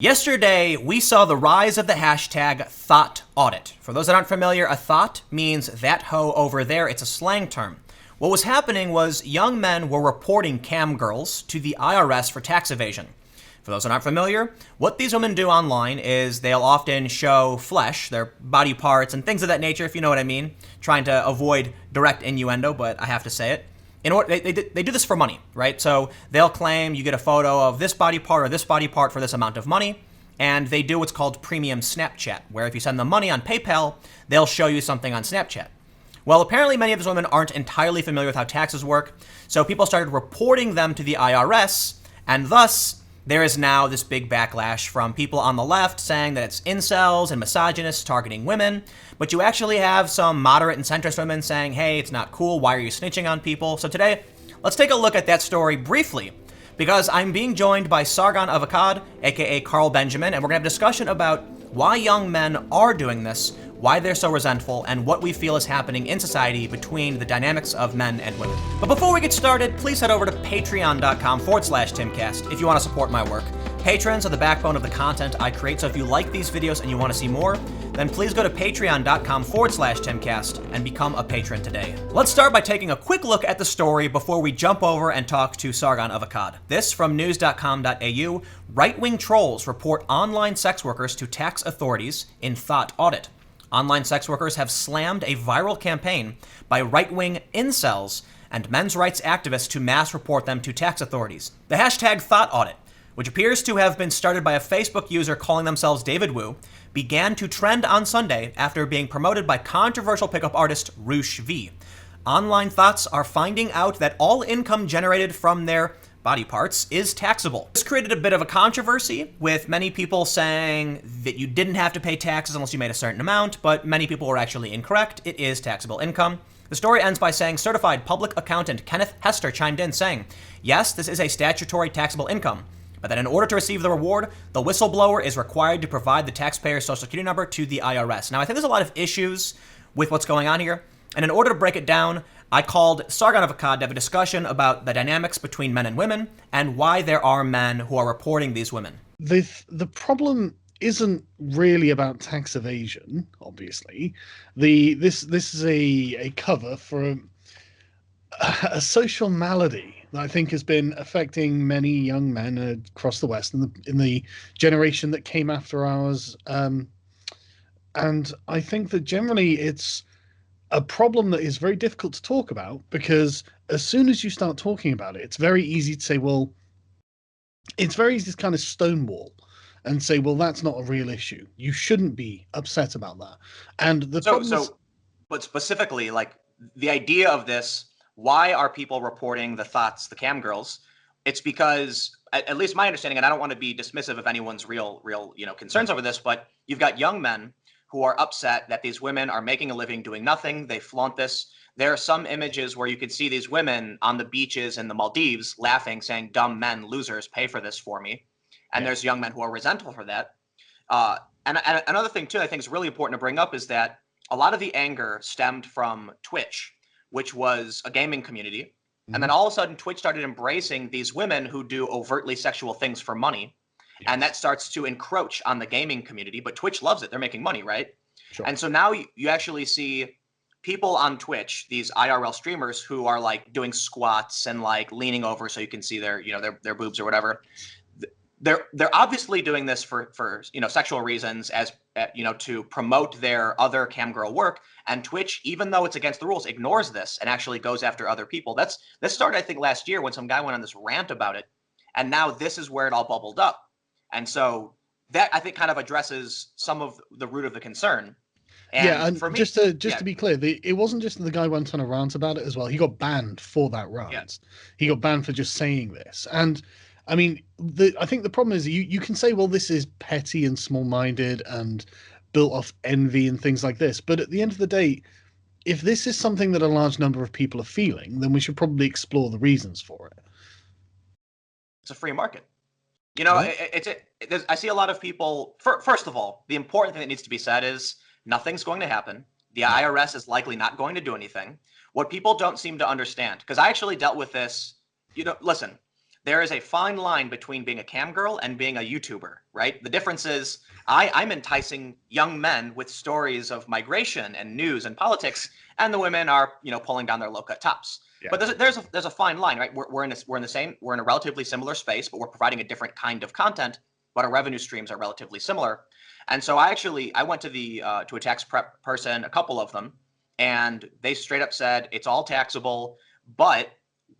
Yesterday, we saw the rise of the hashtag Thot Audit. For those that aren't familiar, a thot means that hoe over there. It's a slang term. What was happening was young men were reporting cam girls to the IRS for tax evasion. For those that aren't familiar, what these women do online is they'll often show flesh, their body parts, and things of that nature, if you know what I mean, trying to avoid direct innuendo, but I have to say it. They do this for money, right? So they'll claim you get a photo of this body part or this body part for this amount of money, and they do what's called premium Snapchat, where if you send them money on PayPal, they'll show you something on Snapchat. Well, apparently many of these women aren't entirely familiar with how taxes work, so people started reporting them to the IRS, and thus there is now this big backlash from people on the left saying that it's incels and misogynists targeting women, but you actually have some moderate and centrist women saying, hey, it's not cool, why are you snitching on people? So today, let's take a look at that story briefly, because I'm being joined by Sargon of Akkad, aka Carl Benjamin, and we're gonna have a discussion about why young men are doing this, why they're so resentful, and what we feel is happening in society between the dynamics of men and women. But before we get started, please head over to patreon.com/Timcast if you want to support my work. Patrons are the backbone of the content I create, so if you like these videos and you want to see more, then please go to patreon.com/Timcast and become a patron today. Let's start by taking a quick look at the story before we jump over and talk to Sargon of Akkad. This from news.com.au, right-wing trolls report online sex workers to tax authorities in Thot Audit. Online sex workers have slammed a viral campaign by right-wing incels and men's rights activists to mass report them to tax authorities. The hashtag Thot Audit, which appears to have been started by a Facebook user calling themselves David Wu, began to trend on Sunday after being promoted by controversial pickup artist Roosh V. Online thots are finding out that all income generated from their body parts is taxable. This created a bit of a controversy, with many people saying that you didn't have to pay taxes unless you made a certain amount, but many people were actually incorrect. It is taxable income. The story ends by saying certified public accountant Kenneth Hester chimed in saying, yes, this is a statutory taxable income, but that in order to receive the reward, the whistleblower is required to provide the taxpayer's social security number to the IRS. Now, I think there's a lot of issues with what's going on here, and in order to break it down, I called Sargon of Akkad to have a discussion about the dynamics between men and women and why there are men who are reporting these women. The problem isn't really about tax evasion, obviously. This is a cover for a social malady that I think has been affecting many young men across the West in the generation that came after ours. And I think that generally it's a problem that is very difficult to talk about, because as soon as you start talking about it, it's very easy to say, well, it's very easy to kind of stonewall and say, well, that's not a real issue. You shouldn't be upset about that. And the but specifically, like the idea of this, why are people reporting the thots, the cam girls? It's because, at least my understanding, and I don't want to be dismissive of anyone's real, concerns over this, but you've got young men who are upset that these women are making a living doing nothing. They flaunt this. There are some images where you could see these women on the beaches in the Maldives laughing, saying, dumb men, losers, pay for this for me. And there's young men who are resentful for that. And another thing, too, I think is really important to bring up is that a lot of the anger stemmed from Twitch, which was a gaming community. Mm-hmm. And then all of a sudden, Twitch started embracing these women who do overtly sexual things for money. Yes. And that starts to encroach on the gaming community, but Twitch loves it. They're making money, right? Sure. And so now you actually see people on Twitch, these IRL streamers who are like doing squats and like leaning over so you can see their boobs or whatever. They're obviously doing this for sexual reasons, as to promote their other cam girl work. And Twitch, even though it's against the rules, ignores this and actually goes after other people. This started, I think, last year when some guy went on this rant about it, and now this is where it all bubbled up. And so that, I think, kind of addresses some of the root of the concern. And for me, just to be clear, it wasn't just the guy went on a rant about it as well. He got banned for that rant. Yeah. He got banned for just saying this. And I mean, I think the problem is you can say, well, this is petty and small-minded and built off envy and things like this. But at the end of the day, if this is something that a large number of people are feeling, then we should probably explore the reasons for it. It's a free market. I see a lot of people. First of all, the important thing that needs to be said is nothing's going to happen. The IRS is likely not going to do anything. What people don't seem to understand, because I actually dealt with this. Listen, there is a fine line between being a cam girl and being a YouTuber, right? The difference is I'm enticing young men with stories of migration and news and politics, and the women are, pulling down their low-cut tops. Yeah. But there's a fine line, right? We're in a relatively similar space, but we're providing a different kind of content, but our revenue streams are relatively similar. And so I went to to a tax prep person, a couple of them, and they straight up said it's all taxable, but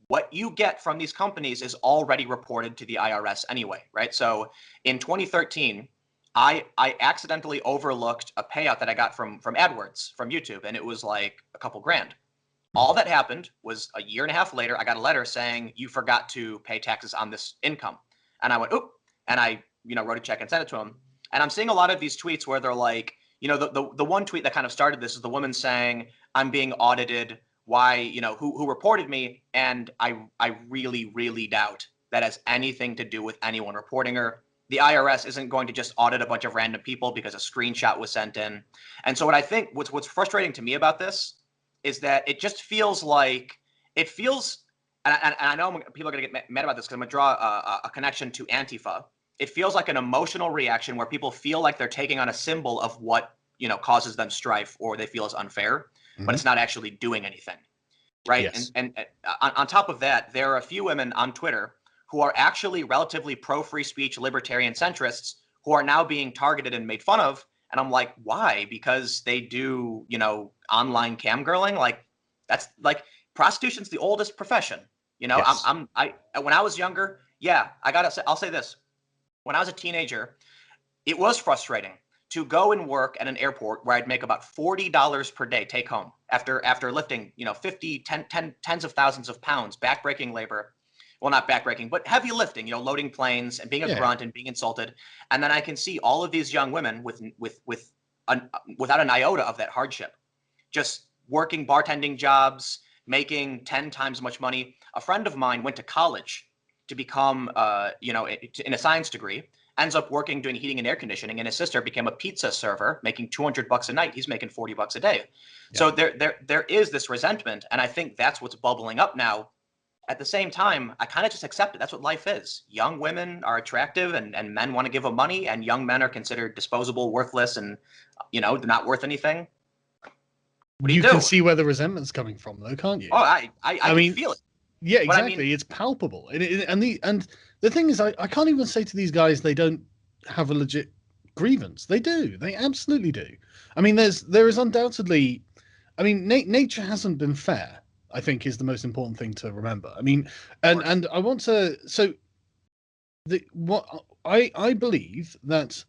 what you get from these companies is already reported to the IRS anyway, right? So in 2013, I accidentally overlooked a payout that I got from AdWords from YouTube, and it was like a couple grand. All that happened was a year and a half later, I got a letter saying you forgot to pay taxes on this income, and I went, oop, and I wrote a check and sent it to him. And I'm seeing a lot of these tweets where they're like, the one tweet that kind of started this is the woman saying, I'm being audited. Why, who reported me? And I really, really doubt that has anything to do with anyone reporting her. The IRS isn't going to just audit a bunch of random people because a screenshot was sent in. And so what's frustrating to me about this is that it just feels like and I know people are going to get mad about this because I'm going to draw a connection to Antifa. It feels like an emotional reaction where people feel like they're taking on a symbol of what, causes them strife or they feel is unfair, but it's not actually doing anything, right? Yes. And on top of that, there are a few women on Twitter who are actually relatively pro-free speech, libertarian centrists who are now being targeted and made fun of. And I'm like, why? Because they do, online camgirling? Like, that's like, prostitution's the oldest profession. Yes. When I was younger, yeah, I'll say this. When I was a teenager, it was frustrating to go and work at an airport where I'd make about $40 per day take home after lifting, 10s of thousands of pounds, backbreaking labor. Well, not backbreaking, but heavy lifting, loading planes and being a grunt and being insulted. And then I can see all of these young women without an iota of that hardship, just working bartending jobs, making 10 times as much money. A friend of mine went to college to become, in a science degree, ends up working doing heating and air conditioning, and his sister became a pizza server, making $200 a night. He's making $40 a day. Yeah. So there is this resentment, and I think that's what's bubbling up now. At the same time, I kind of just accept it. That's what life is. Young women are attractive, and men want to give them money, and young men are considered disposable, worthless, and they're not worth anything. What do you do? Can see where the resentment's coming from, though, can't you? Oh, I mean, feel it. Yeah, exactly. It's palpable, and the thing is, I can't even say to these guys they don't have a legit grievance. They do. They absolutely do. I mean, there is undoubtedly. I mean, nature hasn't been fair, I think, is the most important thing to remember. I mean, and I want to. So, I believe that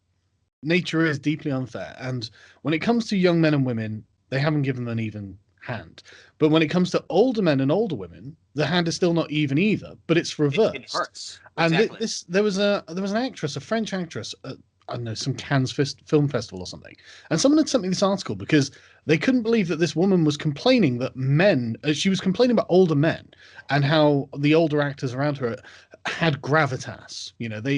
nature is deeply unfair, and when it comes to young men and women, they haven't given them an even hand. But when it comes to older men and older women, the hand is still not even either, but it's reversed. It hurts. And exactly. there was an actress, a French actress, I don't know, some Cannes Film Festival or something, and someone had sent me this article because they couldn't believe that this woman was complaining that she was complaining about older men and how the older actors around her had gravitas.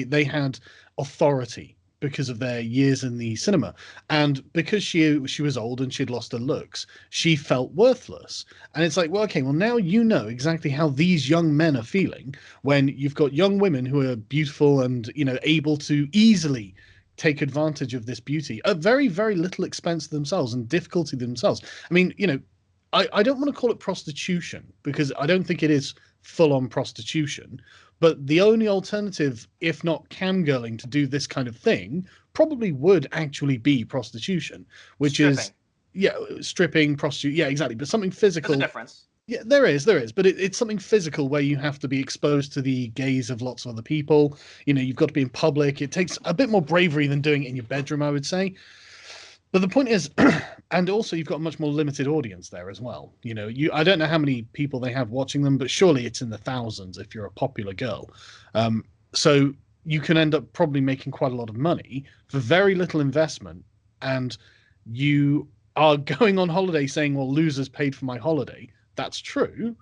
They had authority because of their years in the cinema, and because she was old and she'd lost her looks, she felt worthless. And it's like, well, okay, well, now you know exactly how these young men are feeling when you've got young women who are beautiful and able to easily take advantage of this beauty at very, very little expense to themselves and difficulty themselves. I mean, I don't want to call it prostitution because I don't think it is full-on prostitution, but the only alternative, if not camgirling, to do this kind of thing probably would actually be prostitution, which is stripping, prostitute. Yeah, exactly. But something physical. There's a difference. Yeah, there is, but it's something physical where you have to be exposed to the gaze of lots of other people. You've got to be in public. It takes a bit more bravery than doing it in your bedroom, I would say. But the point is, and also you've got a much more limited audience there as well. I don't know how many people they have watching them, but surely it's in the thousands if you're a popular girl. So you can end up probably making quite a lot of money for very little investment, and you are going on holiday saying, well, losers paid for my holiday. That's true.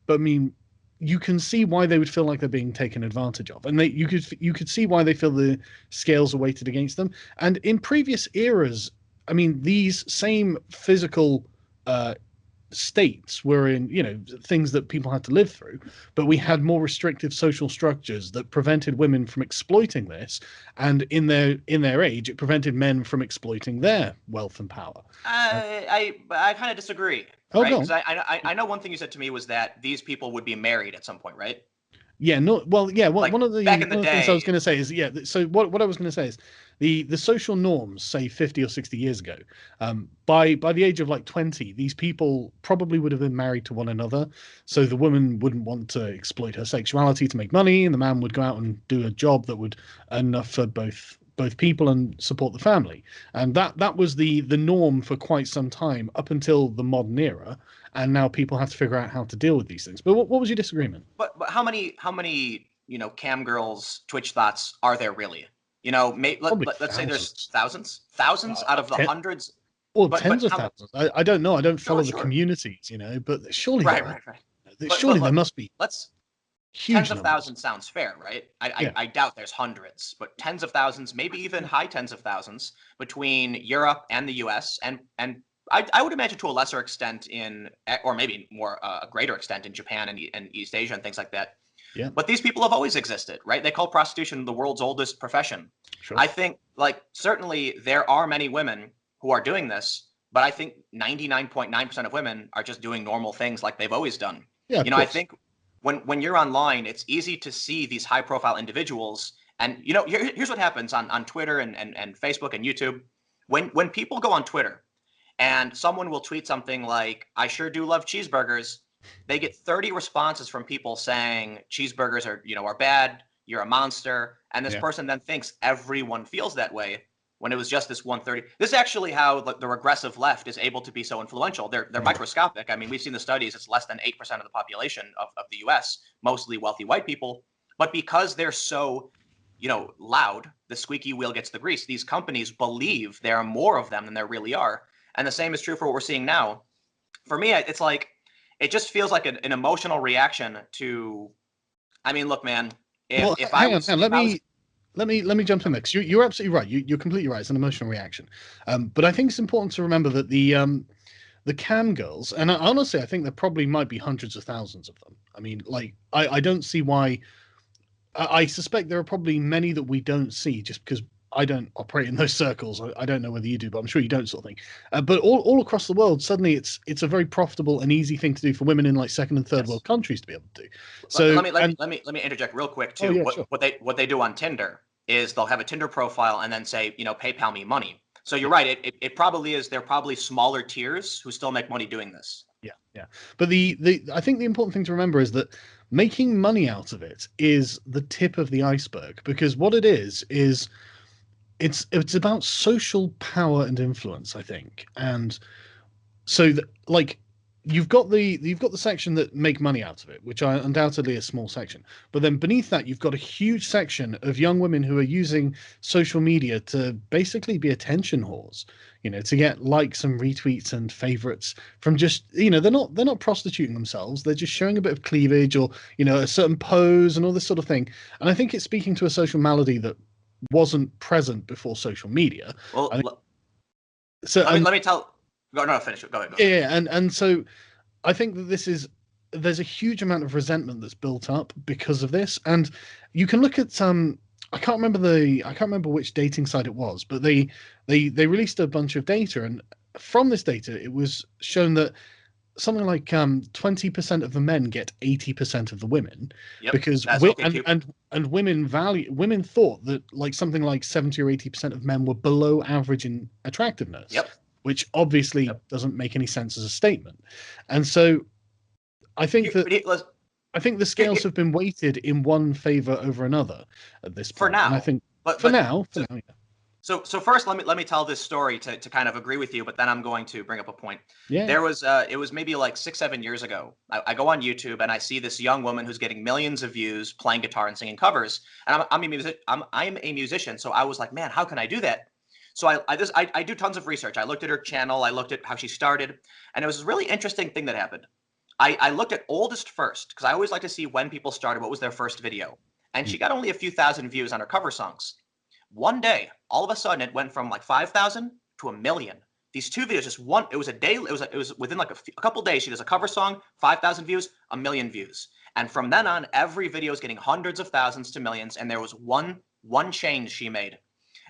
But I mean, you can see why they would feel like they're being taken advantage of, and you could see why they feel the scales are weighted against them. And in previous eras, I mean, these same physical states were in, you know, things that people had to live through, but we had more restrictive social structures that prevented women from exploiting this, and in their age, it prevented men from exploiting their wealth and power. I kind of disagree, Oh, right? go Because on. I know one thing you said to me was that these people would be married at some point, right? Yeah, no, well, yeah. One Like one of the back in the one of the things I was day. going to say is, yeah. So what I was going to say is, the social norms, say 50 or 60 years ago, by the age of like 20, these people probably would have been married to one another. So the woman wouldn't want to exploit her sexuality to make money, and the man would go out and do a job that would earn enough for both people and support the family. And that was the norm for quite some time up until the modern era. And now people have to figure out how to deal with these things. But what was your disagreement? But how many cam girls Twitch thoughts are there really? Probably Let's say there's thousands. thousands out of the Ten, hundreds. or But tens of how? thousands. I don't know. I don't Sure, follow the sure. communities, you know, but surely Right, there are. right, right. Surely there Look, must be let's tens huge of numbers. thousands sounds fair, right? Yeah. I doubt there's hundreds, but tens of thousands, maybe even high tens of thousands between Europe and the US, and I would imagine to a lesser extent or maybe more a greater extent in Japan and East Asia and things like that. Yeah. But these people have always existed, right? They call prostitution the world's oldest profession. Sure. I think, like, certainly there are many women who are doing this, but I think 99.9% of women are just doing normal things like they've always done. Yeah, of I course. think when you're online, it's easy to see these high profile individuals. And, here's what happens on Twitter and Facebook and YouTube. When people go on Twitter and someone will tweet something like, I sure do love cheeseburgers, they get 30 responses from people saying cheeseburgers are bad, you're a monster, and this Yeah. person then thinks everyone feels that way when it was just this 130. This is actually how the regressive left is able to be so influential. They're microscopic. I mean, we've seen the studies, it's less than 8% of the population of the US, mostly wealthy white people. But because they're so loud, the squeaky wheel gets the grease. These companies believe there are more of them than there really are. And the same is true for what we're seeing now. For me, it's like, it just feels like an emotional reaction to, I mean, look, man, Well, if I hang on, was, hang on. if I was, Let me jump in there, because you're absolutely right. You're completely right. It's an emotional reaction. But I think it's important to remember that the cam girls, and honestly, I think there probably might be hundreds of thousands of them. I mean, like, I don't see why. I suspect there are probably many that we don't see just because I don't operate in those circles. I don't know whether you do, but I'm sure you don't, sort of thing. But all across the world, suddenly it's a very profitable and easy thing to do for women in like second and third yes. world countries to be able to do. Let, So let me let me let me let me interject real quick oh too. yeah, What sure. what they do on Tinder is they'll have a Tinder profile and then say, PayPal me money. So you're right. It probably is. They're probably smaller tiers who still make money doing this. Yeah, yeah. But the I think the important thing to remember is that making money out of it is the tip of the iceberg, because what it is it's about social power and influence, I think. And so like you've got the section that make money out of it, which are undoubtedly a small section, but then beneath that you've got a huge section of young women who are using social media to basically be attention whores, to get likes and retweets and favorites from just, they're not prostituting themselves, they're just showing a bit of cleavage, or a certain pose and all this sort of thing. And I think it's speaking to a social malady that wasn't present before social media. Well, I think so. let me And let me tell. Go no, finish it. Go ahead. Go yeah, ahead. yeah, and so I think that there's a huge amount of resentment that's built up because of this. And you can look at I can't remember which dating site it was, but they released a bunch of data, and from this data it was shown that something like 20% of the men get 80% of the women, Yep, because that's okay, Cube. women thought that like something like 70 or 80% of men were below average in attractiveness, Yep, which obviously yep. doesn't make any sense as a statement. And so I think that Let's, I think the scales have been weighted in one favor over another at this for point. And I now, think but for but now, so yeah. So first, let me tell this story to kind of agree with you, but then I'm going to bring up a point. Yeah. It was maybe like 6-7 years ago. I go on YouTube and I see this young woman who's getting millions of views playing guitar and singing covers. And I'm a musician, so I was like, man, how can I do that? So I do tons of research. I looked at her channel, I looked at how she started, and it was a really interesting thing that happened. I looked at oldest first because I always like to see when people started, what was their first video, and she got only a few thousand views on her cover songs. One day, all of a sudden, it went from like 5,000 to 1 million. these two videos, just one, it was a day, it was within like a couple days, she does a cover song, 5,000 views, a million views. And from then on, every video is getting hundreds of thousands to millions. And there was one change she made.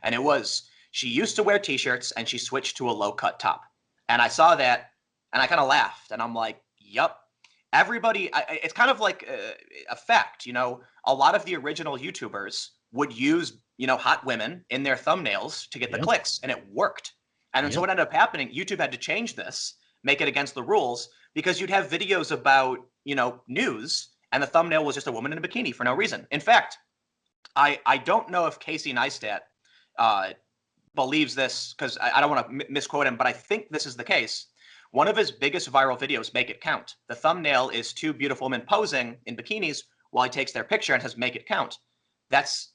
And it was, she used to wear t-shirts and she switched to a low cut top. And I saw that and I kind of laughed and I'm like, yup. Everybody, it's kind of like a fact, you know, a lot of the original YouTubers would use, you know, hot women in their thumbnails to get the clicks, and it worked. And then so what ended up happening, YouTube had to change this, make it against the rules, because you'd have videos about, you know, news, and the thumbnail was just a woman in a bikini for no reason. In fact, I don't know if Casey Neistat believes this, because I don't want to misquote him, but I think this is the case. One of his biggest viral videos, Make It Count. The thumbnail is two beautiful women posing in bikinis while he takes their picture and says, make it count. That's,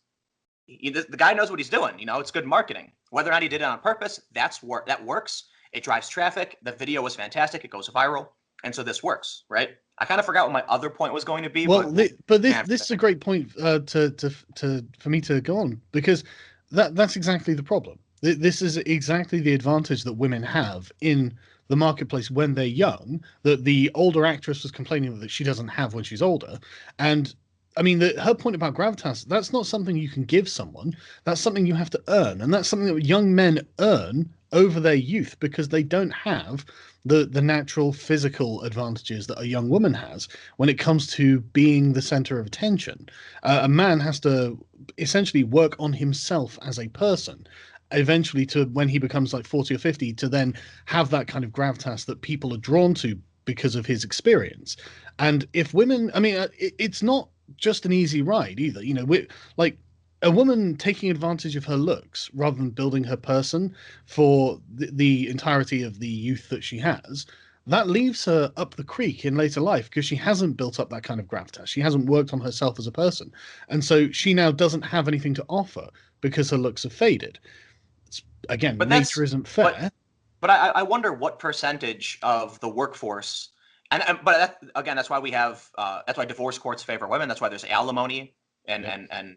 the guy knows what he's doing. You know, it's good marketing. Whether or not he did it on purpose, that works. It drives traffic. The video was fantastic. It goes viral. And so this works, right? I kind of forgot what my other point was going to be. Well, but this is a great point for me to go on, because that's exactly the problem. This is exactly the advantage that women have in the marketplace when they're young, that the older actress was complaining that she doesn't have when she's older. And I mean, her point about gravitas, that's not something you can give someone. That's something you have to earn. And that's something that young men earn over their youth, because they don't have the natural physical advantages that a young woman has when it comes to being the center of attention. A man has to essentially work on himself as a person, eventually, to when he becomes like 40 or 50, to then have that kind of gravitas that people are drawn to because of his experience. And if women, I mean, it's not just an easy ride either. You know, like a woman taking advantage of her looks rather than building her person for the entirety of the youth that she has, that leaves her up the creek in later life, because she hasn't built up that kind of gravitas. She hasn't worked on herself as a person. And so she now doesn't have anything to offer because her looks have faded. Again, but nature isn't fair. But I wonder what percentage of the workforce, but that's why we have that's why divorce courts favor women. That's why there's alimony and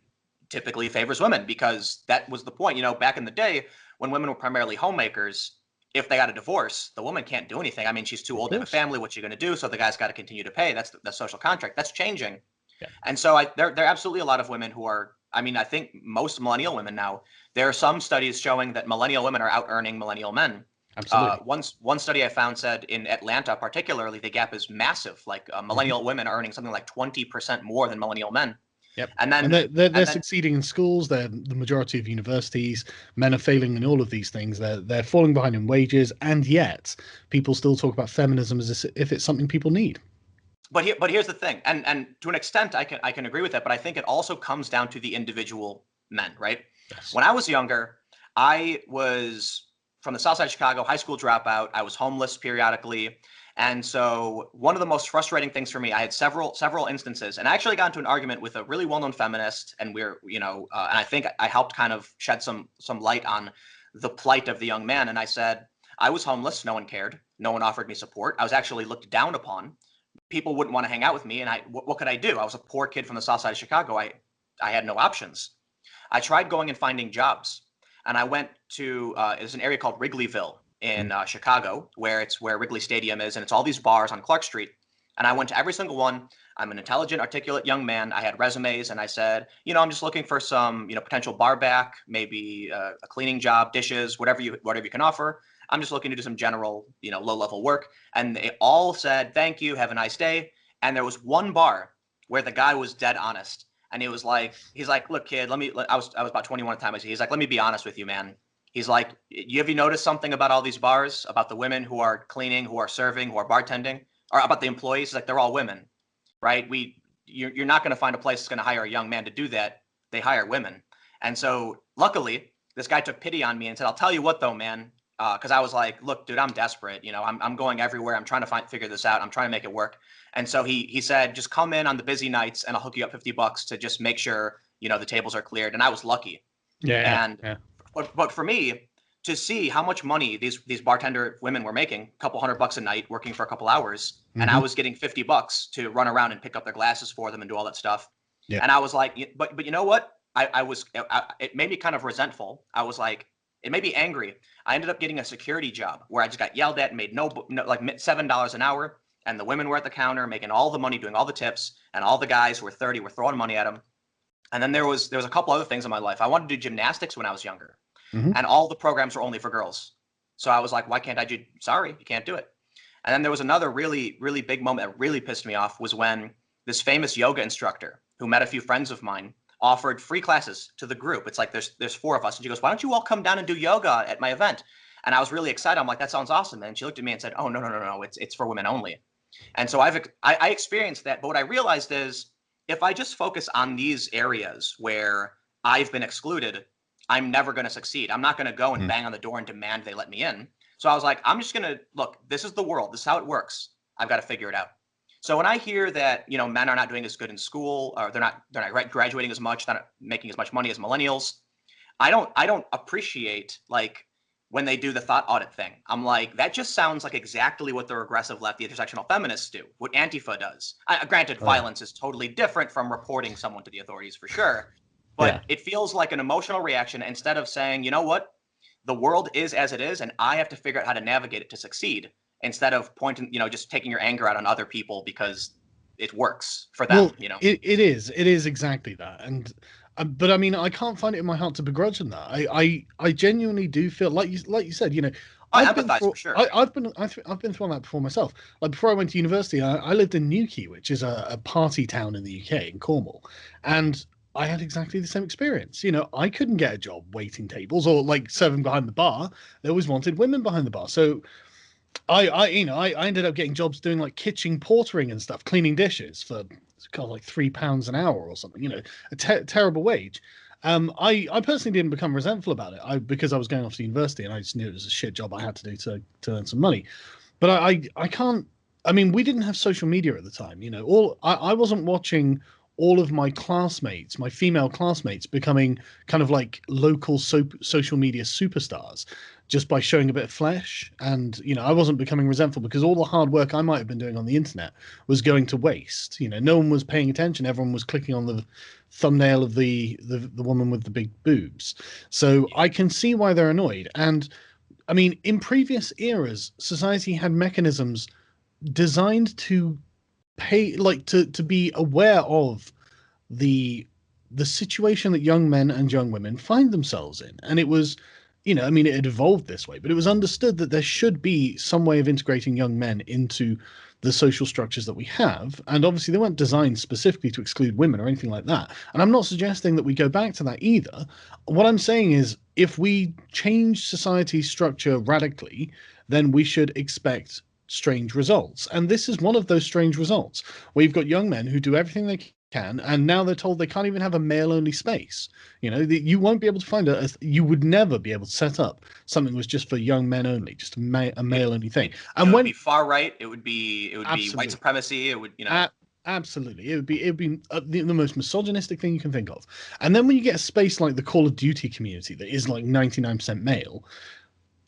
typically favors women, because that was the point. You know, back in the day when women were primarily homemakers, if they got a divorce, the woman can't do anything. I mean, she's too old to have a family. What's she going to do? So the guy's got to continue to pay. That's the social contract. That's changing. Yeah. And so there are absolutely a lot of women who are, I mean, I think most millennial women now, there are some studies showing that millennial women are out earning millennial men. Absolutely. One study I found said in Atlanta, particularly, the gap is massive. Like millennial women are earning something like 20% more than millennial men. Yep. And then they're succeeding in schools. They're the majority of universities. Men are failing in all of these things. They're falling behind in wages, and yet people still talk about feminism as if it's something people need. But here's the thing, and to an extent, I can agree with that. But I think it also comes down to the individual men, right? Yes. When I was younger, I was from the South Side of Chicago, high school dropout. I was homeless periodically. And so one of the most frustrating things for me, I had several instances, and I actually got into an argument with a really well-known feminist, and and I think I helped kind of shed some light on the plight of the young man. And I said, I was homeless. No one cared. No one offered me support. I was actually looked down upon. People wouldn't want to hang out with me. And what could I do? I was a poor kid from the South Side of Chicago. I had no options. I tried going and finding jobs, and I went to, there's an area called Wrigleyville in Chicago, where Wrigley Stadium is, and it's all these bars on Clark Street. And I went to every single one. I'm an intelligent, articulate young man. I had resumes, and I said, I'm just looking for some, potential bar back, maybe a cleaning job, dishes, whatever you can offer. I'm just looking to do some general, low-level work. And they all said, thank you, have a nice day. And there was one bar where the guy was dead honest. And he's like, look, kid, I was about 21 at the time. He's like, let me be honest with you, man. He's like, have you noticed something about all these bars, about the women who are cleaning, who are serving, who are bartending, or about the employees? He's like, they're all women, right? You're not going to find a place that's going to hire a young man to do that. They hire women. And so luckily, this guy took pity on me and said, I'll tell you what, though, man, because I was like, look, dude, I'm desperate. I'm going everywhere. I'm trying to figure this out. I'm trying to make it work. And so he said, just come in on the busy nights and I'll hook you up $50 to just make sure, the tables are cleared. And I was lucky. Yeah. But for me, to see how much money these bartender women were making, a couple $100 a night, working for a couple hours, and I was getting $50 to run around and pick up their glasses for them and do all that stuff. Yeah. And I was like, but you know what? It made me kind of resentful. I was like, it made me angry. I ended up getting a security job where I just got yelled at and made no like $7 an hour. And the women were at the counter making all the money, doing all the tips, and all the guys who were 30 were throwing money at them. And then there was a couple other things in my life. I wanted to do gymnastics when I was younger, and all the programs were only for girls. So I was like, why can't I do? Sorry, you can't do it. And then there was another really, really big moment that really pissed me off was when this famous yoga instructor who met a few friends of mine offered free classes to the group. It's like there's 4 of us, and she goes, why don't you all come down and do yoga at my event? And I was really excited. I'm like, that sounds awesome. And she looked at me and said, oh, no, it's for women only. And so I experienced that. But what I realized is if I just focus on these areas where I've been excluded, I'm never going to succeed. I'm not going to go and bang on the door and demand they let me in. So I was like, I'm just going to look, this is the world. This is how it works. I've got to figure it out. So when I hear that, men are not doing as good in school, or they're not graduating as much, not making as much money as millennials, I don't appreciate like when they do the thought audit thing. I'm like, that just sounds like exactly what the regressive left, the intersectional feminists do, what Antifa does. Granted, violence is totally different from reporting someone to the authorities for sure, but it feels like an emotional reaction instead of saying, you know what, the world is as it is, and I have to figure out how to navigate it to succeed, instead of pointing, just taking your anger out on other people because it works for them. Well, it is exactly that. And but I mean, I can't find it in my heart to begrudge them that. I genuinely do feel like you said, I empathize for sure. I've been through that before myself. Like before I went to university, I lived in Newquay, which is a party town in the UK, in Cornwall, and I had exactly the same experience. I couldn't get a job waiting tables or like serving behind the bar. They always wanted women behind the bar. So I ended up getting jobs doing like kitchen portering and stuff, cleaning dishes for like £3 an hour or something. A terrible wage. I personally didn't become resentful about it. Because I was going off to university and I just knew it was a shit job I had to do to earn some money. But I can't. I mean, we didn't have social media at the time. I wasn't watching all of my classmates, my female classmates, becoming kind of like local social media superstars just by showing a bit of flesh. And I wasn't becoming resentful because all the hard work I might have been doing on the internet was going to waste. No one was paying attention. Everyone was clicking on the thumbnail of the woman with the big boobs. So I can see why they're annoyed. And I mean, in previous eras, society had mechanisms designed to to be aware of the situation that young men and young women find themselves in. And it was, I mean, it had evolved this way, but it was understood that there should be some way of integrating young men into the social structures that we have. And obviously they weren't designed specifically to exclude women or anything like that. And I'm not suggesting that we go back to that either. What I'm saying is if we change society's structure radically, then we should expect strange results. And this is one of those strange results where you've got young men who do everything they can, and now they're told they can't even have a male-only space. You won't be able to find you would never be able to set up something that was just for young men only, just a male-only thing. And it would be far right, it would be white supremacy, it would absolutely, it would be the most misogynistic thing you can think of. And then when you get a space like the Call of Duty community that is like 99% male,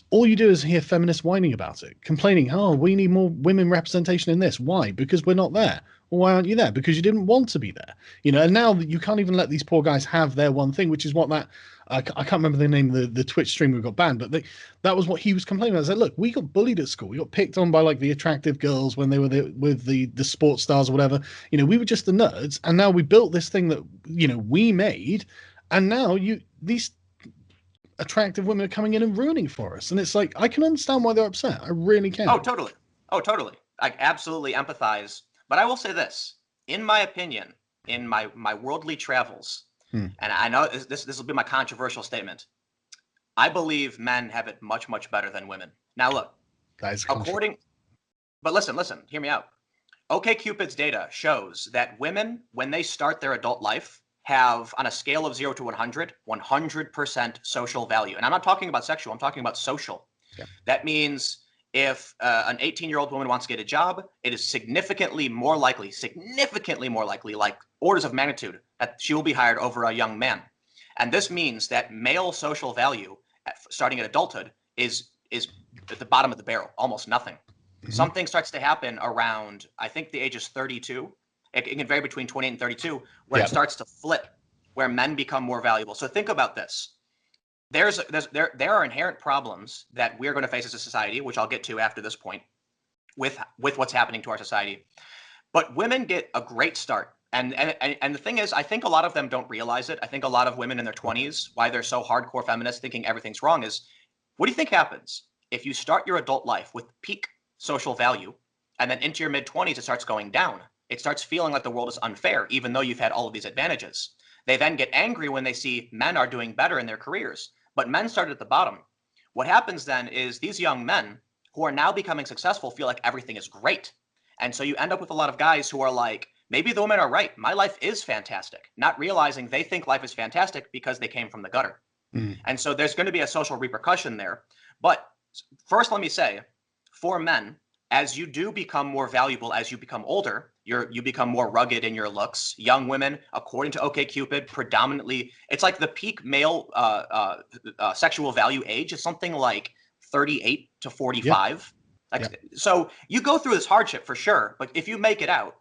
all you do is hear feminists whining about it, complaining, oh, we need more women representation in this. Why? Because we're not there. Well, why aren't you there? Because you didn't want to be there. And now you can't even let these poor guys have their one thing, which is what that, I can't remember the name of the Twitch streamer who got banned, but that was what he was complaining about. I said, look, we got bullied at school. We got picked on by like the attractive girls when they were with the sports stars or whatever. We were just the nerds. And now we built this thing that, we made. And now these attractive women are coming in and ruining for us. And it's like, I can understand why they're upset. I really can. Oh, totally. I absolutely empathize. But I will say this, in my opinion, in my worldly travels, and I know this will be my controversial statement, I believe men have it much, much better than women. Now look, but listen, hear me out. OkCupid's data shows that women, when they start their adult life, have, on a scale of 0 to 100, 100% social value. And I'm not talking about sexual, I'm talking about social. Yeah. That means if an 18-year-old woman wants to get a job, it is significantly more likely, like orders of magnitude, that she will be hired over a young man. And this means that male social value, starting at adulthood, is at the bottom of the barrel, almost nothing. Mm-hmm. Something starts to happen around, I think the age is 32. It can vary between 28 and 32, where it starts to flip, where men become more valuable. So think about this. there are inherent problems that we're going to face as a society, which I'll get to after this point, with what's happening to our society. But women get a great start. And the thing is, I think a lot of them don't realize it. I think a lot of women in their 20s, why they're so hardcore feminists thinking everything's wrong, is what do you think happens if you start your adult life with peak social value and then into your mid 20s, it starts going down? It starts feeling like the world is unfair, even though you've had all of these advantages. They then get angry when they see men are doing better in their careers, but men started at the bottom. What happens then is these young men who are now becoming successful feel like everything is great. And so you end up with a lot of guys who are like, maybe the women are right. My life is fantastic, not realizing they think life is fantastic because they came from the gutter. And so there's going to be a social repercussion there. But first, let me say, for men, as you do become more valuable as you become older, you become more rugged in your looks. Young women, according to OkCupid, predominantly, it's like the peak male sexual value age is something like 38 to 45. So you go through this hardship for sure, but if you make it out,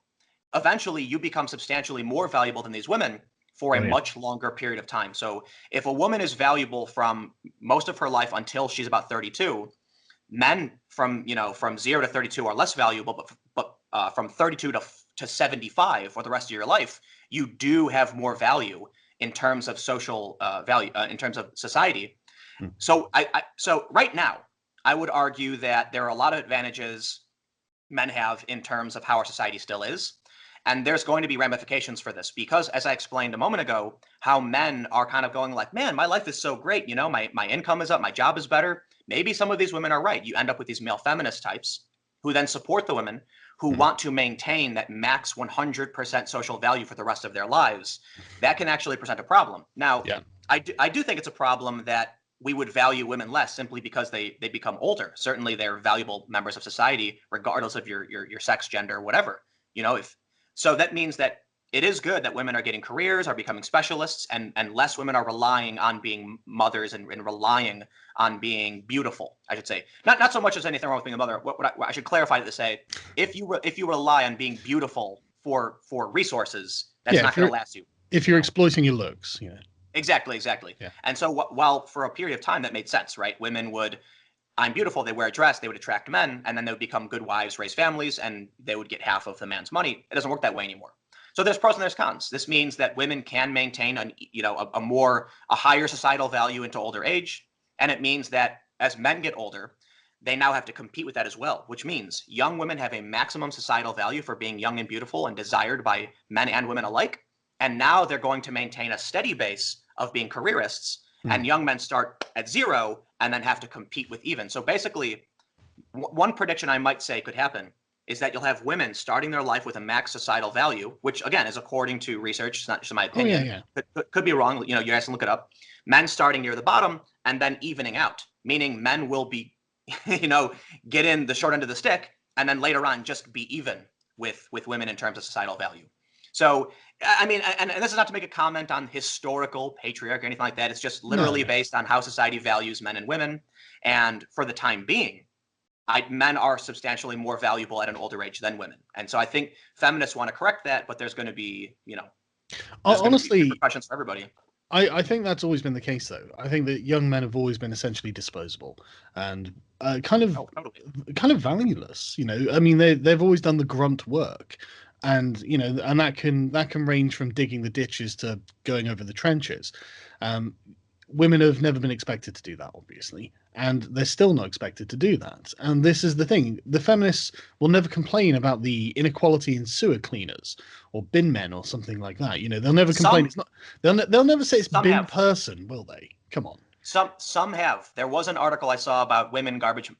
eventually you become substantially more valuable than these women for a much longer period of time. So if a woman is valuable from most of her life until she's about 32, men from 0 to 32 are less valuable, but from 32 to 75 or the rest of your life, you do have more value in terms of social value, in terms of society. So so right now, I would argue that there are a lot of advantages men have in terms of how our society still is. And there's going to be ramifications for this because, as I explained a moment ago, how men are kind of going like, man, my life is so great. My income is up, my job is better. Maybe some of these women are right. You end up with these male feminist types who then support the women who want to maintain that max 100% social value for the rest of their lives. That can actually present a problem. Now, I do think it's a problem that we would value women less simply because they become older. Certainly, they're valuable members of society, regardless of your sex, gender, whatever. So that means that it is good that women are getting careers, are becoming specialists, and less women are relying on being mothers and relying on being beautiful, I should say. Not so much as anything wrong with being a mother. What I should clarify to say, if you rely on being beautiful for resources, that's not going to last you. If you're exploiting your looks, Exactly. Yeah. And so while for a period of time that made sense, right? Women would, I'm beautiful, they wear a dress, they would attract men, and then they would become good wives, raise families, and they would get half of the man's money. It doesn't work that way anymore. So there's pros and there's cons. This means that women can maintain a higher societal value into older age. And it means that as men get older, they now have to compete with that as well, which means young women have a maximum societal value for being young and beautiful and desired by men and women alike. And now they're going to maintain a steady base of being careerists, and young men start at 0 and then have to compete with even. So basically, one prediction I might say could happen is that you'll have women starting their life with a max societal value, which again is according to research, it's not just my opinion. Could be wrong. You guys can look it up. Men starting near the bottom and then evening out, meaning men will be, get in the short end of the stick and then later on just be even with women in terms of societal value. So, I mean, and this is not to make a comment on historical patriarchy or anything like that. It's just literally based on how society values men and women. And for the time being, men are substantially more valuable at an older age than women. And so I think feminists want to correct that, but there's going to be, honestly, repercussions for everybody. I think that's always been the case, though. I think that young men have always been essentially disposable and kind of valueless. I mean, they've always done the grunt work, and and that can range from digging the ditches to going over the trenches. Women have never been expected to do that, obviously, and they're still not expected to do that. And this is the thing: the feminists will never complain about the inequality in sewer cleaners or bin men or something like that. They'll never complain. It's not. They'll never say it's bin person, will they? Come on. Some have. There was an article I saw about women garbage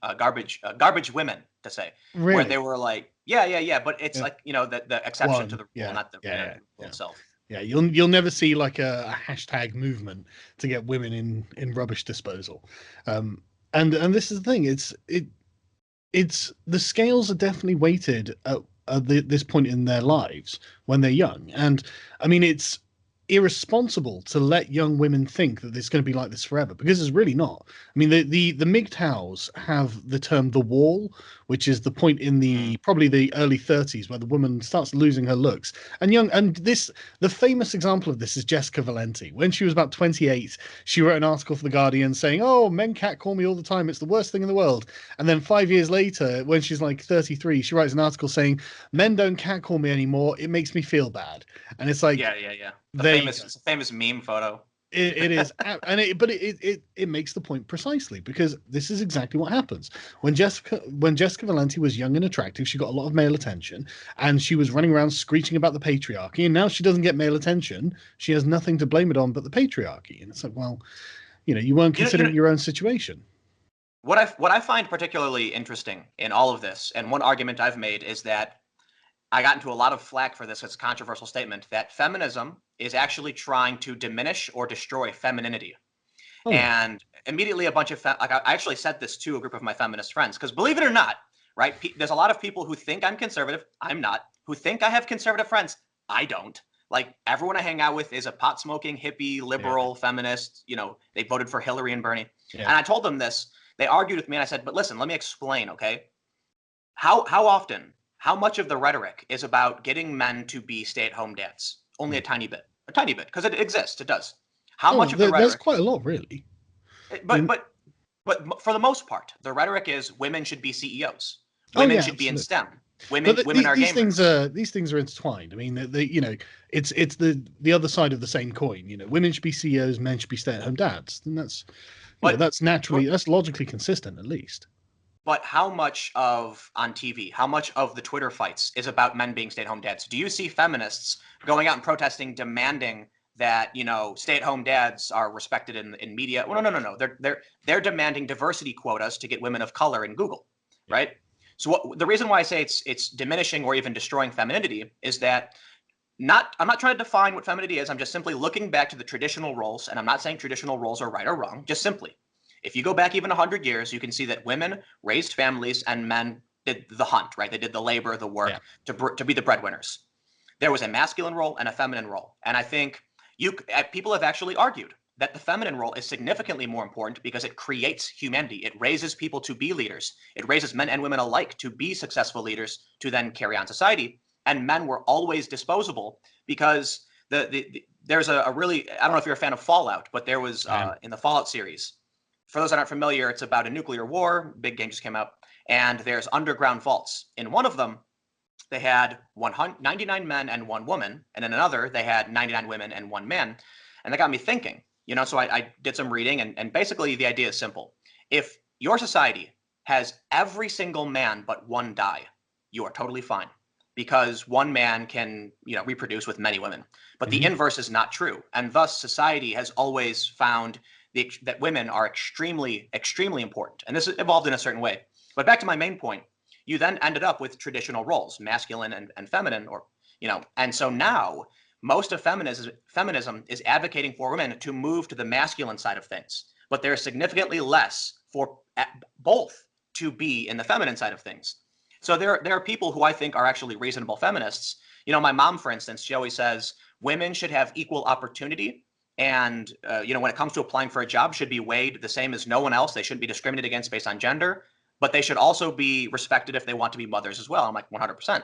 women to say, really? Where they were like, yeah, but it's like the exception to the rule, not the rule itself. Yeah, you'll never see like a hashtag movement to get women in rubbish disposal, and this is the thing. It's the scales are definitely weighted at this point in their lives when they're young, and I mean it's irresponsible to let young women think that it's going to be like this forever, because it's really not. I mean, the MGTOWs have the term "the wall," which is the point in the probably the early 30s where the woman starts losing her looks. The famous example of this is Jessica Valenti. When she was about 28, she wrote an article for the Guardian saying, "Oh, men catcall me all the time. It's the worst thing in the world." And then 5 years later, when she's like 33, she writes an article saying, "Men don't catcall me anymore. It makes me feel bad." And it's like, yeah. It's a famous meme photo. it is, but it makes the point precisely, because this is exactly what happens when Jessica Valenti was young and attractive. She got a lot of male attention, and she was running around screeching about the patriarchy. And now she doesn't get male attention. She has nothing to blame it on but the patriarchy. And it's like, well, you weren't considering your own situation. What I find particularly interesting in all of this, and one argument I've made, is that I got into a lot of flack for this as a controversial statement, that feminism is actually trying to diminish or destroy femininity. Oh, and immediately a bunch of I actually said this to a group of my feminist friends, because believe it or not, right, there's a lot of people who think I'm conservative. I'm not. Who think I have conservative friends. I don't. Like, everyone I hang out with is a pot smoking hippie liberal feminist. They voted for Hillary and Bernie. And I told them this. They argued with me, and I said, but listen, let me explain, okay? How often, how much of the rhetoric is about getting men to be stay-at-home dads? Only a tiny bit, because it exists. It does. How much of the rhetoric? There's quite a lot, really. But for the most part, the rhetoric is women should be CEOs. Women should be in STEM. Women are gamers. These things are intertwined. I mean, it's the other side of the same coin. Women should be CEOs, men should be stay-at-home dads, and that's that's logically consistent, at least. But how much of on TV, how much of the Twitter fights is about men being stay-at-home dads? Do you see feminists going out and protesting, demanding that stay-at-home dads are respected in media? Well, no. They're demanding diversity quotas to get women of color in Google, right? So the reason why I say it's diminishing or even destroying femininity is that I'm not trying to define what femininity is. I'm just simply looking back to the traditional roles, and I'm not saying traditional roles are right or wrong. Just simply, if you go back even 100 years, you can see that women raised families and men did the hunt, right? They did the labor, the work to be the breadwinners. There was a masculine role and a feminine role, and I think people have actually argued that the feminine role is significantly more important because it creates humanity. It raises people to be leaders. It raises men and women alike to be successful leaders to then carry on society. And men were always disposable because there's a really, I don't know if you're a fan of Fallout, but there was in the Fallout series. For those that aren't familiar, it's about a nuclear war. Big game just came out. And there's underground vaults. In one of them, they had 99 men and 1 woman. And in another, they had 99 women and 1 man. And that got me thinking. So I did some reading, and basically the idea is simple. If your society has every single man but 1 die, you are totally fine, because 1 man can, reproduce with many women. But the inverse is not true. And thus society has always found that women are extremely, extremely important. And this evolved in a certain way. But back to my main point, you then ended up with traditional roles, masculine and feminine, and so now most of feminism is advocating for women to move to the masculine side of things, but there's significantly less for both to be in the feminine side of things. So there are people who I think are actually reasonable feminists. My mom, for instance, she always says women should have equal opportunity, and when it comes to applying for a job, should be weighed the same as no one else. They shouldn't be discriminated against based on gender, but they should also be respected if they want to be mothers as well. I'm like 100%.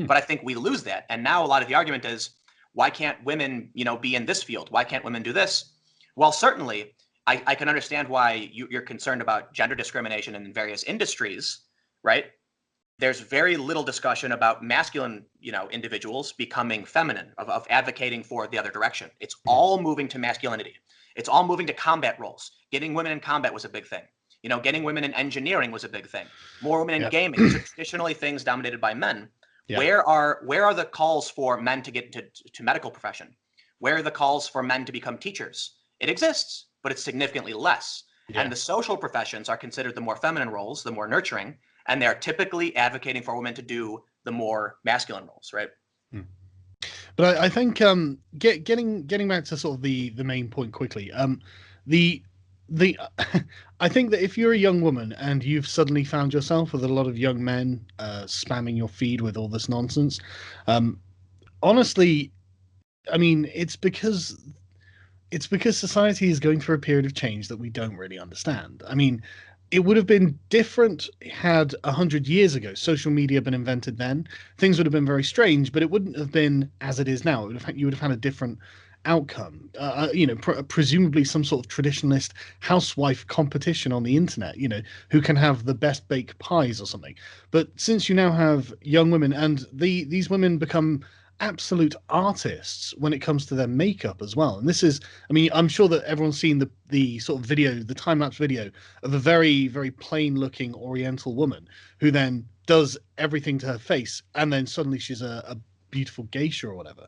But I think we lose that, and now a lot of the argument is, why can't women, be in this field? Why can't women do this? Well, certainly, I can understand why you're concerned about gender discrimination in various industries, right? There's very little discussion about masculine, individuals becoming feminine, of advocating for the other direction. It's all moving to masculinity. It's all moving to combat roles. Getting women in combat was a big thing. Getting women in engineering was a big thing. More women in gaming. These are traditionally things dominated by men. Yeah. Where are the calls for men to get to medical profession? Where are the calls for men to become teachers? It exists, but it's significantly less. Yeah. And the social professions are considered the more feminine roles, the more nurturing, and they're typically advocating for women to do the more masculine roles, right? But I think getting back to sort of the main point quickly, I think that if you're a young woman and you've suddenly found yourself with a lot of young men spamming your feed with all this nonsense, honestly, I mean, it's because society is going through a period of change that we don't really understand. I mean, it would have been different had 100 years ago social media been invented. Then things would have been very strange, but it wouldn't have been as it is now. It would have, you would have had a different outcome. Presumably some sort of traditionalist housewife competition on the internet. Who can have the best baked pies or something. But since you now have young women, and these women become absolute artists when it comes to their makeup as well. And this is, I mean, I'm sure that everyone's seen the sort of video, the time lapse video of a very, very plain looking Oriental woman who then does everything to her face, and then suddenly she's a beautiful geisha or whatever.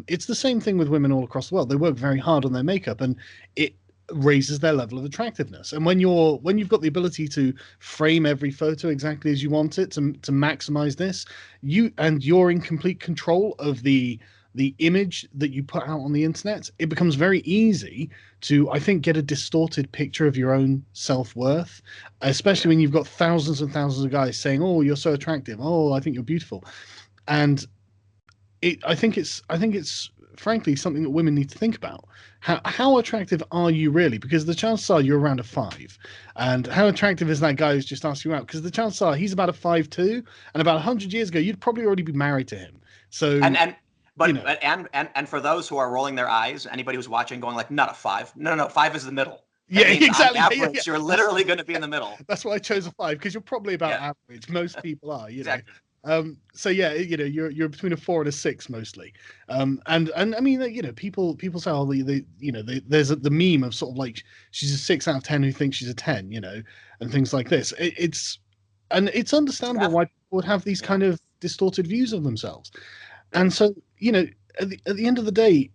It's the same thing with women all across the world. They work very hard on their makeup, and it raises their level of attractiveness. And when you've got the ability to frame every photo exactly as you want it to maximize this, you're in complete control of the image that you put out on the internet. It becomes very easy to, I think, get a distorted picture of your own self-worth, especially when you've got thousands and thousands of guys saying, oh, you're so attractive, oh, I think you're beautiful. And I think it's frankly something that women need to think about. How attractive are you really? Because the chances are you're around a 5. And how attractive is that guy who's just asked you out? Because the chances are he's about a 5'2", and about 100 years ago you'd probably already be married to him. So And but you know, and for those who are rolling their eyes, anybody who's watching going like, not a 5. No, no, no, 5 is the middle. yeah, That means on exactly. Yeah, average, yeah. you're literally going to be in the middle. That's why I chose a 5, because you're probably about Yeah, average. Most people are. exactly. So yeah, you're between a 4 and a 6 mostly. And I mean, people say, oh, there's the meme of sort of like she's a 6 out of 10 who thinks she's a 10, and things like this. It's understandable Yeah, why people would have these yeah. kind of distorted views of themselves. Yep. And so, at the end of the day,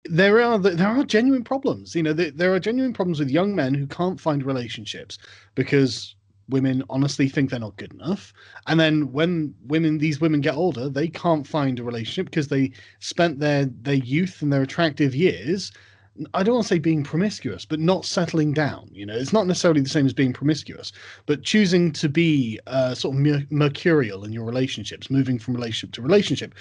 there are genuine problems. There are genuine problems with young men who can't find relationships because women honestly think they're not good enough. And then when these women get older, they can't find a relationship because they spent their youth and their attractive years, I don't want to say being promiscuous, but not settling down. It's not necessarily the same as being promiscuous, but choosing to be sort of mercurial in your relationships, moving from relationship to relationship.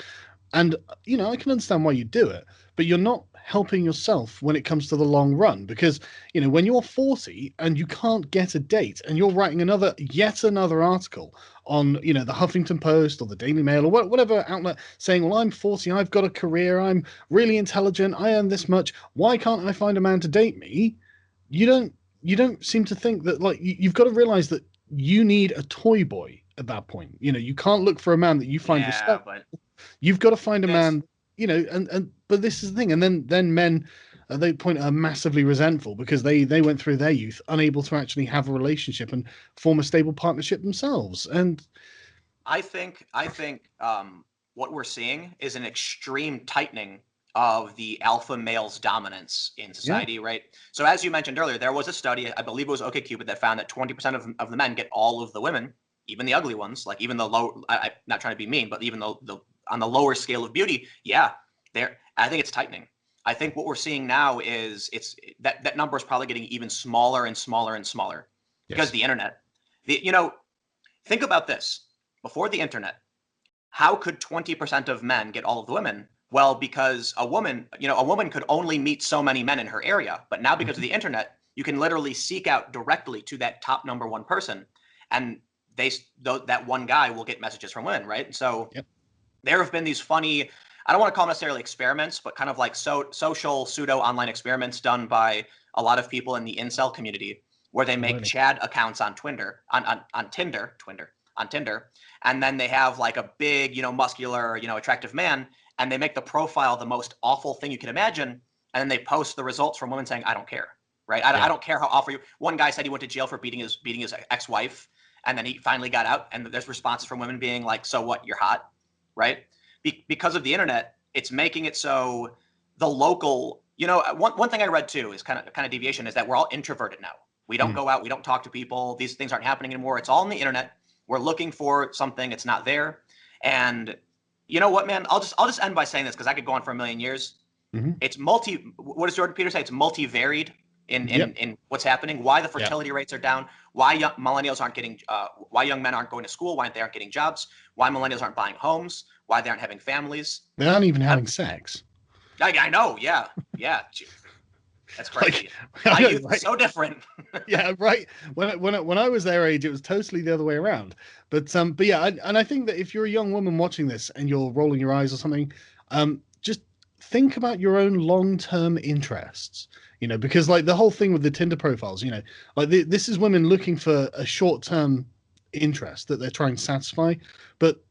And I can understand why you do it, but you're not helping yourself when it comes to the long run. Because when you're 40 and you can't get a date, and you're writing yet another article on the Huffington Post or the Daily Mail or whatever outlet, saying, well, I'm 40, I've got a career, I'm really intelligent, I earn this much, why can't I find a man to date me? You don't seem to think that, like, you've got to realize that you need a toy boy at that point. You can't look for a man that you find Yeah, respectful. but You've got to find a that's man, and but this is the thing. And then men, they point are massively resentful because they went through their youth unable to actually have a relationship and form a stable partnership themselves. And I think what we're seeing is an extreme tightening of the alpha male's dominance in yeah, society, right? So as you mentioned earlier, there was a study, I believe it was OkCupid, that found that 20% of the men get all of the women, even the ugly ones, like even the low. I'm not trying to be mean, but even though the on the lower scale of beauty, yeah, there. I think it's tightening. I think what we're seeing now is that number is probably getting even smaller and smaller and smaller because yes, the internet. Think about this. Before the internet, how could 20% of men get all of the women? Well, because a woman could only meet so many men in her area. But now, because of mhm, the internet, you can literally seek out directly to that top number one person, and that one guy will get messages from women, right? So yep, there have been these funny, I don't want to call them necessarily experiments, but kind of like social pseudo online experiments done by a lot of people in the incel community, where they oh, make really, Chad accounts on Tinder, and then they have like a big, muscular, attractive man, and they make the profile the most awful thing you can imagine, and then they post the results from women saying, "I don't care." Right? I yeah, don't care how awful you. One guy said he went to jail for beating his ex-wife, and then he finally got out, and there's responses from women being like, "So what? You're hot." Right? Because of the internet, it's making it so the local, one thing I read too is kind of deviation, is that we're all introverted now. We don't mm, go out, we don't talk to people. These things aren't happening anymore. It's all on the internet. We're looking for something, it's not there. And you know what, man? I'll just end by saying this because I could go on for a million years. mhm, It's what does Jordan Peterson say? It's multivaried in yep, in what's happening, why the yeah. fertility rates are down, why millennials aren't getting, why young men aren't going to school, why they aren't getting jobs, why millennials aren't buying homes, why they aren't having families. They aren't even I, having sex. I know. Yeah. Yeah. That's crazy. Like, My I know, youth right? is so different. Yeah, right. When I was their age, it was totally the other way around. But yeah, and I think that if you're a young woman watching this and you're rolling your eyes or something, just think about your own long-term interests. Because like the whole thing with the Tinder profiles, like this is women looking for a short-term interest that they're trying to satisfy. But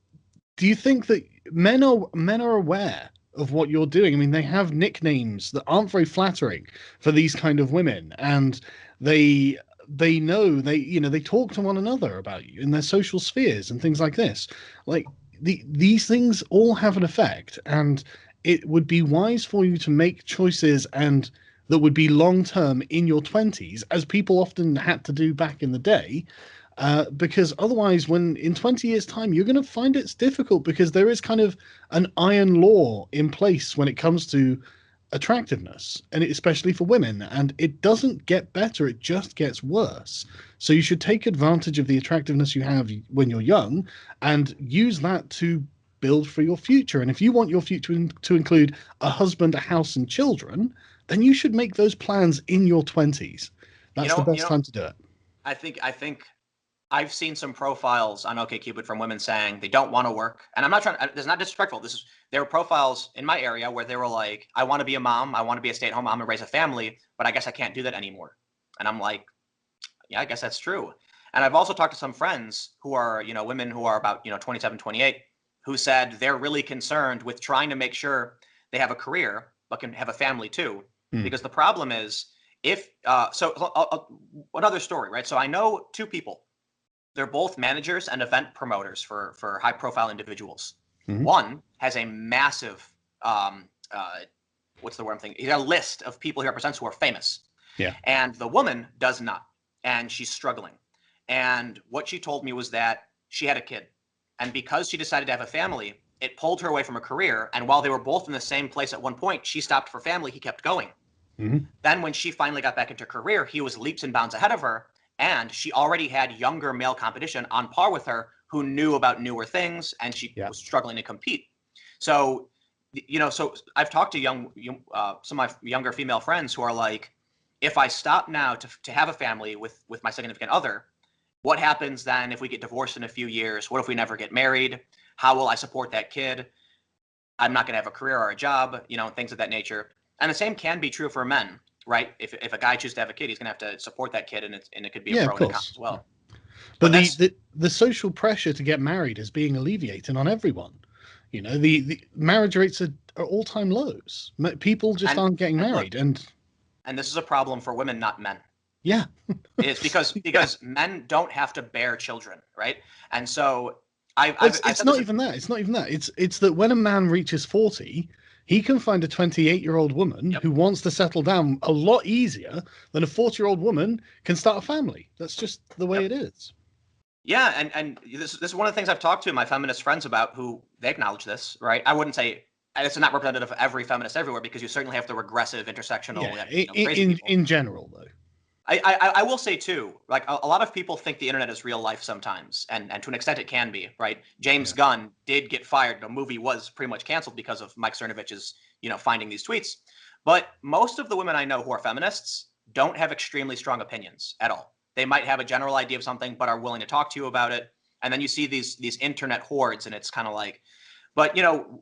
do you think that men are aware of what you're doing? I mean, they have nicknames that aren't very flattering for these kind of women, and they know they talk to one another about you in their social spheres and things like this. Like these things all have an effect, and it would be wise for you to make choices and that would be long term in your 20s, as people often had to do back in the day, because otherwise, when in 20 years' time, you're going to find it's difficult because there is kind of an iron law in place when it comes to attractiveness, and especially for women. And it doesn't get better, it just gets worse. So you should take advantage of the attractiveness you have when you're young and use that to build for your future. And if you want your future to include a husband, a house, and children, then you should make those plans in your 20s. That's the best time to do it. I think I've seen some profiles on OkCupid from women saying they don't want to work, and I'm not trying. This is not disrespectful. There were profiles in my area where they were like, "I want to be a mom. I want to be a stay-at-home mom and raise a family, but I guess I can't do that anymore." And I'm like, "Yeah, I guess that's true." And I've also talked to some friends who are, women who are about, 27, 28, who said they're really concerned with trying to make sure they have a career but can have a family too, Hmm. because the problem is if another story, right? So I know two people. They're both managers and event promoters for high profile individuals. Mhm. One has a massive what's the word I'm thinking? He's got a list of people he represents who are famous, Yeah. and the woman does not, and she's struggling. And what she told me was that she had a kid, and because she decided to have a family, it pulled her away from a career. And while they were both in the same place at one point, she stopped for family. He kept going. Mhm. Then when she finally got back into her career, he was leaps and bounds ahead of her, and she already had younger male competition on par with her who knew about newer things, and she Yeah. was struggling to compete. So, so I've talked to some of my younger female friends who are like, if I stop now to have a family with my significant other, what happens then if we get divorced in a few years? What if we never get married? How will I support that kid? I'm not going to have a career or a job, things of that nature. And the same can be true for men, right? If a guy chooses to have a kid, he's going to have to support that kid, and it could be a Yeah, of pro and a con course. as Yeah. well. But But the, that's the the social pressure to get married is being alleviated on everyone. The marriage rates are all-time lows. People just and aren't getting and look, married, and and this is a problem for women, not men. yeah, It's because yeah. men don't have to bear children, right? And so I've Well, I've, I've it's said not this. even that. It's not even that. It's that when a man reaches 40, he can find a 28-year-old woman Yep. who wants to settle down a lot easier than a 40-year-old woman can start a family. That's just the way Yep. it is. Yeah, and this is one of the things I've talked to my feminist friends about, who they acknowledge this, right? I wouldn't say it's not representative of every feminist everywhere, because you certainly have the regressive, intersectional, Yeah, crazy people. in general though. I will say too, like a lot of people think the internet is real life sometimes, and to an extent it can be, right? James Yeah. Gunn did get fired. The movie was pretty much canceled because of Mike Cernovich's, finding these tweets. But most of the women I know who are feminists don't have extremely strong opinions at all. They might have a general idea of something, but are willing to talk to you about it. And then you see these internet hordes, and it's kind of like, but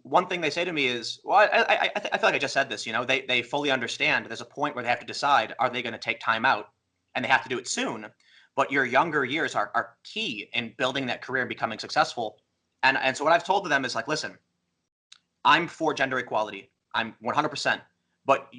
one thing they say to me is, well, I feel like I just said this. They fully understand. There's a point where they have to decide: are they going to take time out, and they have to do it soon. But your younger years are key in building that career and becoming successful. And so what I've told to them is like, listen, I'm for gender equality. I'm 100%. But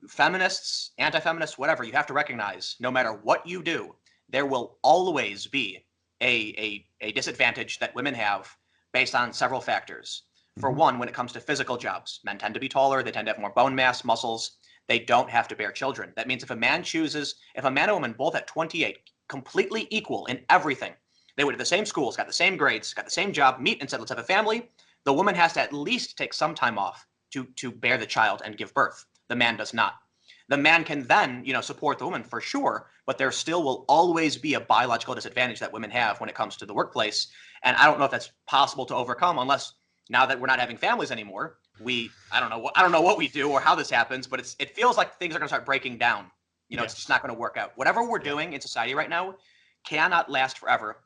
feminists, anti-feminists, whatever, you have to recognize, no matter what you do, there will always be a disadvantage that women have based on several factors. For Mhm. one, when it comes to physical jobs, men tend to be taller, they tend to have more bone mass, muscles. They don't have to bear children. That means if a man and woman both at 28, completely equal in everything, they went to the same schools, got the same grades, got the same job, meet and said, let's have a family, the woman has to at least take some time off to bear the child and give birth. The man does not. The man can then, support the woman for sure, but there still will always be a biological disadvantage that women have when it comes to the workplace. And I don't know if that's possible to overcome unless, now that we're not having families anymore, I don't know what we do or how this happens, but it feels like things are going to start breaking down. It's just not going to work out. Whatever we're doing in society right now cannot last forever,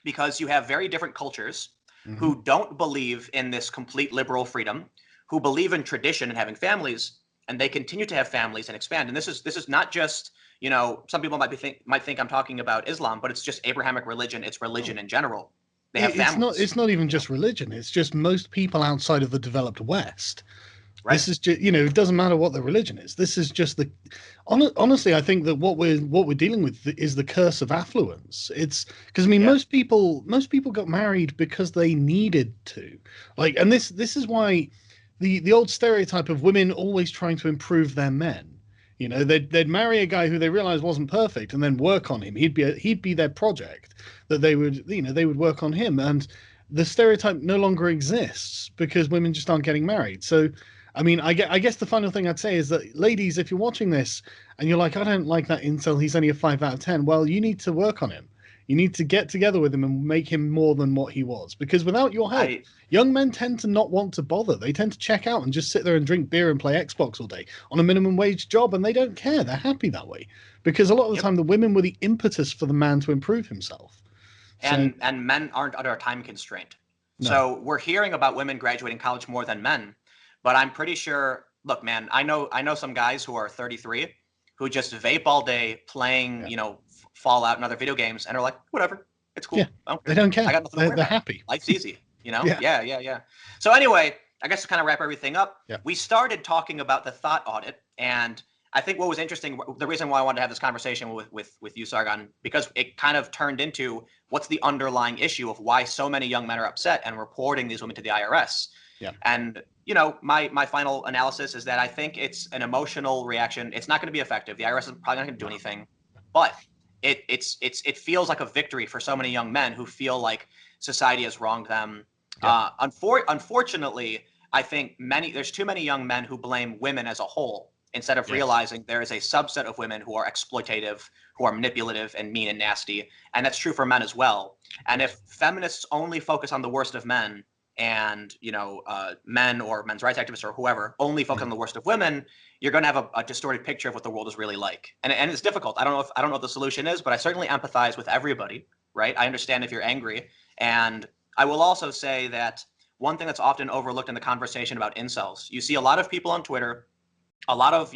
because you have very different cultures who don't believe in this complete liberal freedom, who believe in tradition and having families, and they continue to have families and expand. And this is not just, some people might think I'm talking about Islam, but it's just Abrahamic religion. It's religion in general. They have families. It's not even just religion. It's just most people outside of the developed West. Right. This is just, it doesn't matter what the religion is. This is just honestly, I think that what we're dealing with is the curse of affluence. It's because most people got married because they needed to, and this is why the old stereotype of women always trying to improve their men. They'd marry a guy who they realized wasn't perfect and then work on him. He'd be their project that they would work on him. And the stereotype no longer exists because women just aren't getting married. So, I guess the final thing I'd say is that, ladies, if you're watching this and you're like, I don't like that incel, he's only a 5 out of 10. Well, you need to work on him. You need to get together with him and make him more than what he was. Because without your help, young men tend to not want to bother. They tend to check out and just sit there and drink beer and play Xbox all day on a minimum wage job, and they don't care. They're happy that way. Because a lot of the time, the women were the impetus for the man to improve himself. And men aren't under a time constraint. No. So we're hearing about women graduating college more than men. But I'm pretty sure, look, man, I know some guys who are 33 who just vape all day playing, Fallout and other video games, and are like, whatever, it's cool. Yeah, they don't care. I got nothing to worry about. They're happy. Life's easy, Yeah. Yeah. So anyway, I guess to kind of wrap everything up, yeah. We started talking about the Thot audit, and I think what was interesting, the reason why I wanted to have this conversation with you, Sargon, because it kind of turned into what's the underlying issue of why so many young men are upset and reporting these women to the IRS. Yeah. And my final analysis is that I think it's an emotional reaction. It's not going to be effective. The IRS is probably not going to do anything, but it feels like a victory for so many young men who feel like society has wronged them. Yeah. Unfortunately, I think there's too many young men who blame women as a whole instead of realizing there is a subset of women who are exploitative, who are manipulative and mean and nasty, and that's true for men as well. And if feminists only focus on the worst of men, and men or men's rights activists or whoever only focus on the worst of women, you're going to have a distorted picture of what the world is really like. And it's difficult. I don't know what the solution is, but I certainly empathize with everybody, right? I understand if you're angry. And I will also say that one thing that's often overlooked in the conversation about incels, you see a lot of people on Twitter, a lot of,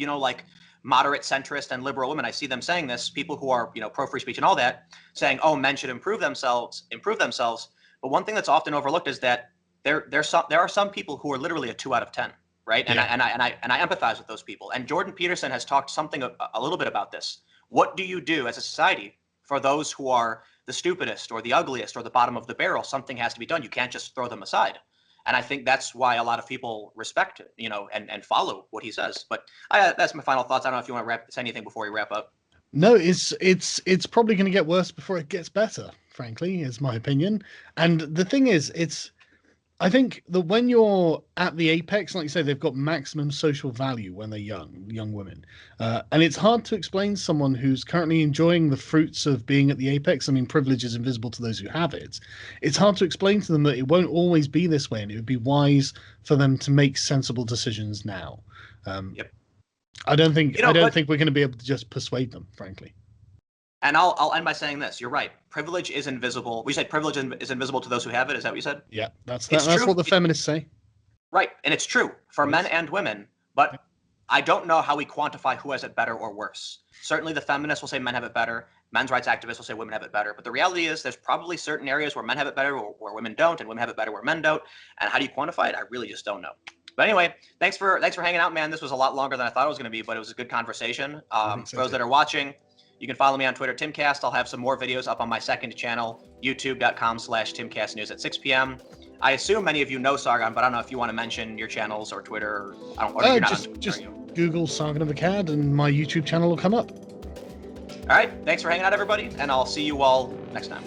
moderate centrist and liberal women, I see them saying this, people who are, pro free speech and all that, saying, oh, men should improve themselves. But one thing that's often overlooked is that there are some people who are literally a 2 out of 10, right? And I empathize with those people. And Jordan Peterson has talked something a little bit about this. What do you do as a society for those who are the stupidest or the ugliest or the bottom of the barrel? Something has to be done. You can't just throw them aside. And I think that's why a lot of people respect, and follow what he says. But that's my final thoughts. I don't know if you want to say anything before we wrap up. No, it's probably going to get worse before it gets better, frankly, is my opinion. And the thing is, I think that when you're at the apex, like you say, they've got maximum social value when they're young women. And it's hard to explain to someone who's currently enjoying the fruits of being at the apex. Privilege is invisible to those who have it. It's hard to explain to them that it won't always be this way, and it would be wise for them to make sensible decisions now. Yep. I don't think we're going to be able to just persuade them, frankly. And I'll end by saying this. You're right. Privilege is invisible. We said privilege is invisible to those who have it. Is that what you said? Yeah, that's what the feminists say. Right. And it's true for men and women. But I don't know how we quantify who has it better or worse. Certainly the feminists will say men have it better. Men's rights activists will say women have it better. But the reality is there's probably certain areas where men have it better or where women don't, and women have it better where men don't. And how do you quantify it? I really just don't know. But anyway, thanks for hanging out, man. This was a lot longer than I thought it was going to be, but it was a good conversation. For those that are watching, you can follow me on Twitter, Timcast. I'll have some more videos up on my second channel, youtube.com/TimCastNews at 6 p.m. I assume many of you know Sargon, but I don't know if you want to mention your channels or Twitter. Just Google Sargon of Akkad and my YouTube channel will come up. All right. Thanks for hanging out, everybody, and I'll see you all next time.